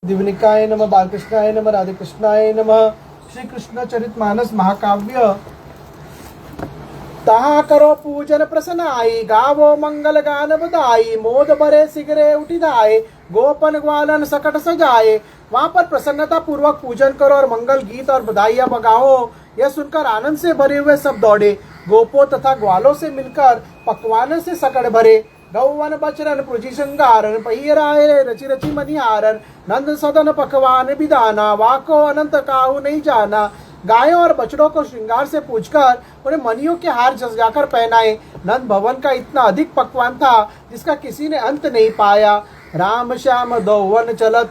दिव्यनिकाय नमः, बालकृष्णाय नमः, राधे कृष्णाय नमः। श्री कृष्ण चरितमानस महाकाव्य। तहाँ करो पूजन प्रसन्न आई, गावो मंगल गान बधाई, मोद भरे सिगरे उठिदाए, गोपन ग्वालन सकट सजाए। वहां पर प्रसन्नता पूर्वक पूजन करो और मंगल गीत और बधाइयां बगाओ। यह सुनकर आनंद से भरे हुए सब दौड़े। गोपों तथा ग्वालों से मिलकर पकवान से सकड़ भरे। गौवन बचरन पुरुषि श्रृंगारन, पहिराए रचि रचि मनिहारन, नंद सदन पकवान विदाना, वाको अनंत काहू नहीं जाना। गायों और बछड़ों को श्रृंगार से पूछकर उन्हें मनियों के हार सजाकर पहनाए। नंद भवन का इतना अधिक पकवान था जिसका किसी ने अंत नहीं पाया। राम श्याम दौवन चलत,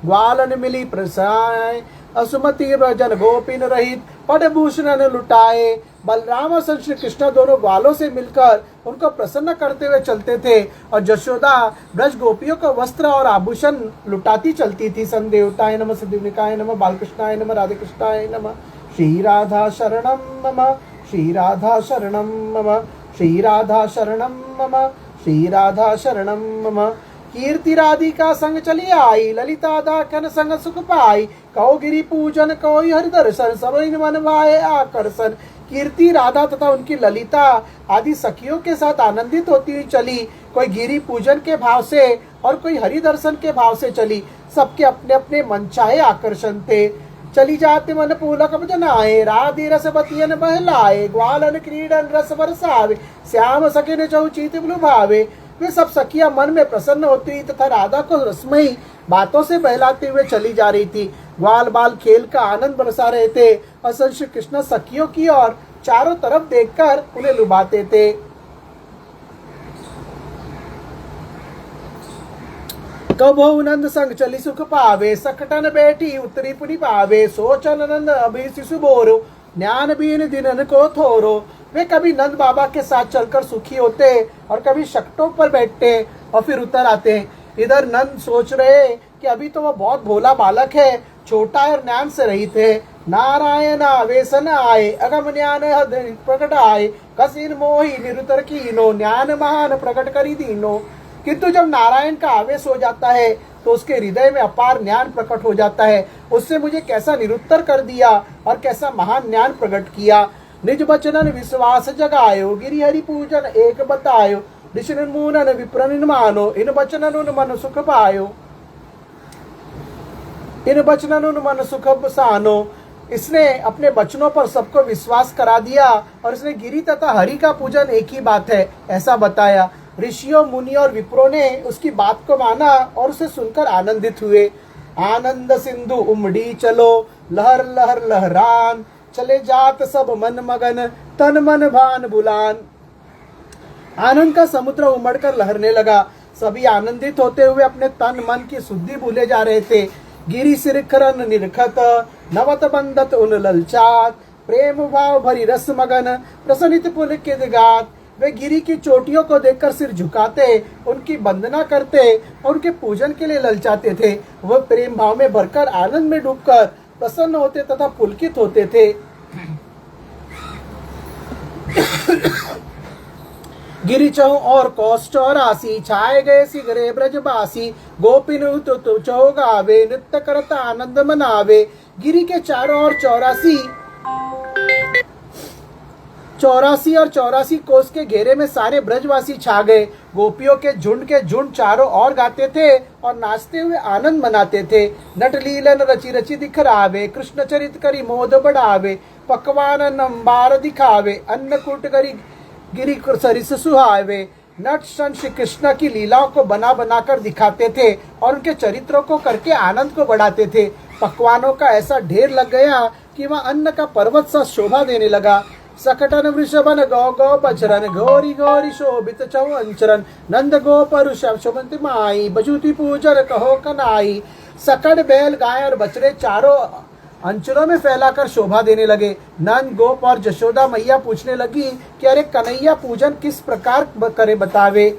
ग्वालन मिली प्रसाय, असुमति ब्रजन गोपिन रहित, पटभूषण लुटाए। बलराम और श्री कृष्ण दोनों ग्वालों से मिलकर उनको प्रसन्न करते हुए चलते थे और यशोदा ब्रज गोपियों को वस्त्र और आभूषण लुटाती चलती थी। संदेवताय नमः, सिद्धिविनायकाय नमः, बालकृष्णाय नमः, राधे कृष्णाय नमः। श्री राधा शरणम मम, श्री राधा शरणम मम, श्री राधा शरणम मम, श्री राधा शरणम मम। कीर्ति राधिका संग चली आई, ललिता दाखन संग सुख पाई, कहो गिरि पूजन कोई हरि दर्शन, सब मन भाए आकर्षण। कीर्ति राधा तथा उनकी ललिता आदि सखियों के साथ आनंदित होती हुई चली। कोई गिरि पूजन के भाव से और कोई हरि दर्शन के भाव से चली। सबके अपने अपने मनचाहे आकर्षण थे। चली जाते मन पूलक भजनाए, राधे रस बतियन बहलाए, ग्वालन क्रीडन रस बरसावे, श्याम सखिन चौचित लुभावे। वे सब सखियां मन में प्रसन्न होती हुई तथा राधा को रसमयी बातों से बहलाते हुए चली जा रही थी। ग्वाल बाल खेल का आनंद बरसा रहे थे और श्री कृष्ण सखियों की ओर चारों तरफ देखकर उन्हें लुभाते थे। कबो नंद संग चली सुख पावे, सकटन बैठी उत्तरी पुनि पावे, सोचन नंद अभी शिशु बोरो, ज्ञान बीन दिनन को थोरो। वे कभी नंद बाबा के साथ चलकर सुखी होते और कभी शकटों पर बैठते और फिर उतर आते। इधर नंद सोच रहे कि अभी तो वह बहुत भोला बालक है, छोटा और ज्ञान से रहित है। नारायण आवेशन आए, अगम ज्ञान प्रकट आए, कसीन मोही निरुतर कीनो, ज्ञान महान प्रकट करी दीनो। किंतु जब नारायण का आवेश हो जाता है तो उसके हृदय में अपार ज्ञान प्रकट हो जाता है। उससे मुझे कैसा निरुत्तर कर दिया और कैसा महान ज्ञान प्रकट किया। निज बचनन विश्वास जगायो, गिरि हरि पूजन एक बतायो, ऋषि मूनन विप्रन मानो, इन बचनन उन मन सुख पायो, इन बचनन उन मन सुख सानो। इसने अपने बचनों पर सबको विश्वास करा दिया और इसने गिरि तथा हरि का पूजन एक ही बात है ऐसा बताया। ऋषियों मुनि और विप्रों ने उसकी बात को माना और उसे सुनकर आनंदित हुए। आनंद सिंधु उमड़ी चलो, लहर लहर लहरान, चले जात सब मन मगन, तन मन भान बुलान। आनंद का समुद्र उमड़कर लहरने लगा। सभी आनंदित होते हुए अपने तन मन की शुद्धि भूले जा रहे थे। गिरि सिरखरन निरखत, नवत बंदत उन ललचात, प्रेम भाव भरी रस मगन, प्रसन्नित पुलकित गात। वे गिरि की चोटियों को देखकर सिर झुकाते, उनकी वंदना करते और उनके पूजन के लिए ललचाते थे। वह प्रेम भाव में भरकर आनंद में डूबकर प्रसन्न होते तथा पुलकित होते थे। गिरि चहु और कौश चौरासी, छाए गए सिगरे ब्रजबासी, गोपिन चौ गावे, नृत्य करता आनंद मनावे। गिरि के चारों ओर चौरासी और 84 कोस के घेरे में सारे ब्रजवासी छा गए। गोपियों के झुंड चारों ओर गाते थे और नाचते हुए आनंद मनाते थे। नट लीलन रचि रचि दिखरावे, कृष्ण चरित करी मोद बढ़ावे, पकवान नंबार दिखावे, अन्नकूट करी गिरि सरिस सुहावे। नट श्री कृष्ण की लीलाओं को बना बनाकर दिखाते थे और उनके चरित्रों को करके आनंद को बढ़ाते थे। पकवानों का ऐसा ढेर लग गया कि वह अन्न का पर्वत सा शोभा देने लगा। सकटन वृषभन गौ गौ बचरन, घोरी घोरी शोभित चौ अंचरन, नंद गो परुष शोभंति माई, बजूती पूजन कहो कनाई। सकट बैल गाय और बछड़े चारों अंचलों में फैलाकर शोभा देने लगे। नंद गोप और जशोदा मैया पूछने लगी कि अरे कन्हैया पूजन किस प्रकार करे बतावे।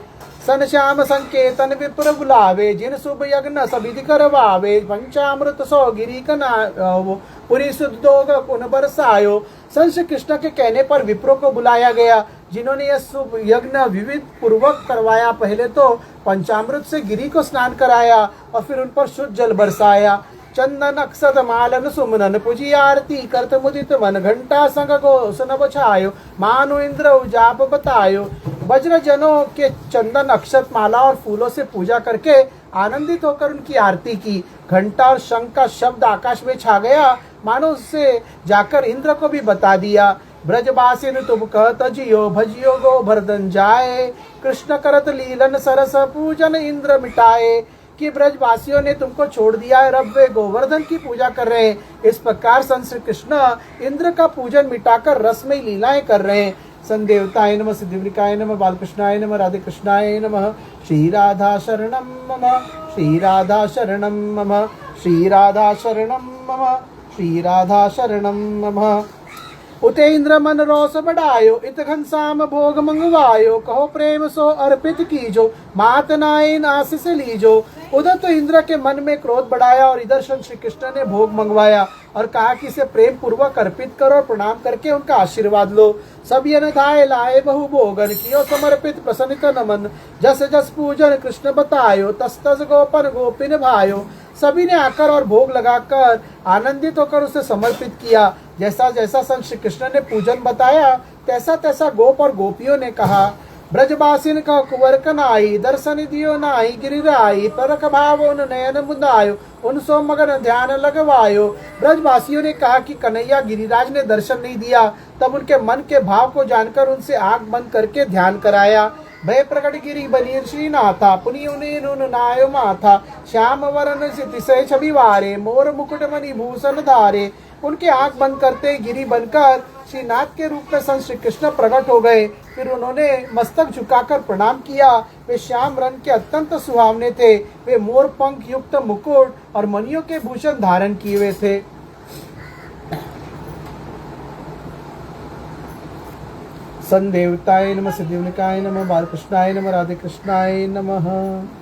सन श्याम संकेतन विप्र बुलावे, जिन शुभ यज्ञ सविधि करवावे, पंचामृत सौ गिरी कना पुरी सुदोग पुन बरसायो। संत श्री कृष्ण के कहने पर विप्रों को बुलाया गया जिन्होंने यह शुभ यज्ञ विविध पूर्वक करवाया। पहले तो पंचामृत से गिरी को स्नान कराया और फिर उन पर शुद्ध जल बरसाया। चंदन अक्षत मालन सुमनन पूजी आरती करत मुदित मन घंटा संग घोषण बछायो मानो इंद्र उजाप बतायो। वज्र जनों के चंदन अक्षत माला और फूलों से पूजा करके आनंदित होकर उनकी आरती की। घंटा और शंख का शब्द आकाश में छा गया, मानो उससे जाकर इंद्र को भी बता दिया। ब्रजवासिन तुम कहत जियो भजियो गोवर्धन जाए, कृष्ण करत लीलन सरस पूजन इंद्र मिटाए। कि ब्रजवासियों ने तुमको छोड़ दिया है, रब वे गोवर्धन की पूजा कर रहे हैं। इस प्रकार संत श्री कृष्ण इंद्र का पूजन मिटाकर रसमयी लीलाएं कर रहे हैं। संदेवताय नमः, सिद्धिविनायकाय नमः, बालकृष्णाय नमः, राधे कृष्णाय नमः। श्री राधा शरणं मम, श्री राधा शरणं मम, श्री राधा शरणं मम, श्री राधा शरणं मम। उते इंद्र मन रोष बढ़ायो, इत घनश्याम भोग मंगवायो। कहो प्रेम सो अर्पित कीजो, मात नायन आशीष लीजो। उधर तो इंद्र के मन में क्रोध बढ़ाया और इधर श्री कृष्ण ने भोग मंगवाया और कहा कि इसे प्रेम पूर्वक अर्पित करो और प्रणाम करके उनका आशीर्वाद लो। सब यन धाय लाए बहु भोगन, कियो समर्पित प्रसन्नित नमन। जस जस पूजन कृष्ण बतायो, तस तस गोपन गोपिन भायो। सभी ने आकर और भोग लगाकर आनंदित होकर उसे समर्पित किया। जैसा जैसा संत श्री कृष्ण ने पूजन बताया तैसा तैसा गोप और गोपियों ने कहा। ब्रजवासिन का कुंवर कनाई, दर्शन दियो नाई गिरिराई। परख भाव उन नयन मुदायो, उन सो मगन ध्यान लगवायो। ब्रजवासियों ने कहा कि कन्हैया गिरिराज ने दर्शन नहीं दिया, तब उनके मन के भाव को जानकर उनसे आंख बंद करके ध्यान कराया। भय प्रकट गिरी बनी श्रीनाथा, पुनि उन्हें नुन नायो माथा। श्याम वरन तिसय छवि वारे, मोर मुकुट मणि भूषण धारे। उनके आंख बंद करते गिरी बनकर श्रीनाथ के रूप में संत श्री कृष्ण प्रकट हो गए। फिर उन्होंने मस्तक झुकाकर प्रणाम किया। वे श्याम रंग के अत्यंत सुहावने थे। वे मोर पंख युक्त मुकुट और मणियों के भूषण धारण किए हुए थे। संदेवताय नमः, सिद्धिविनायकाय नमः, बालकृष्णाय नमः, राधे कृष्णाय नमः।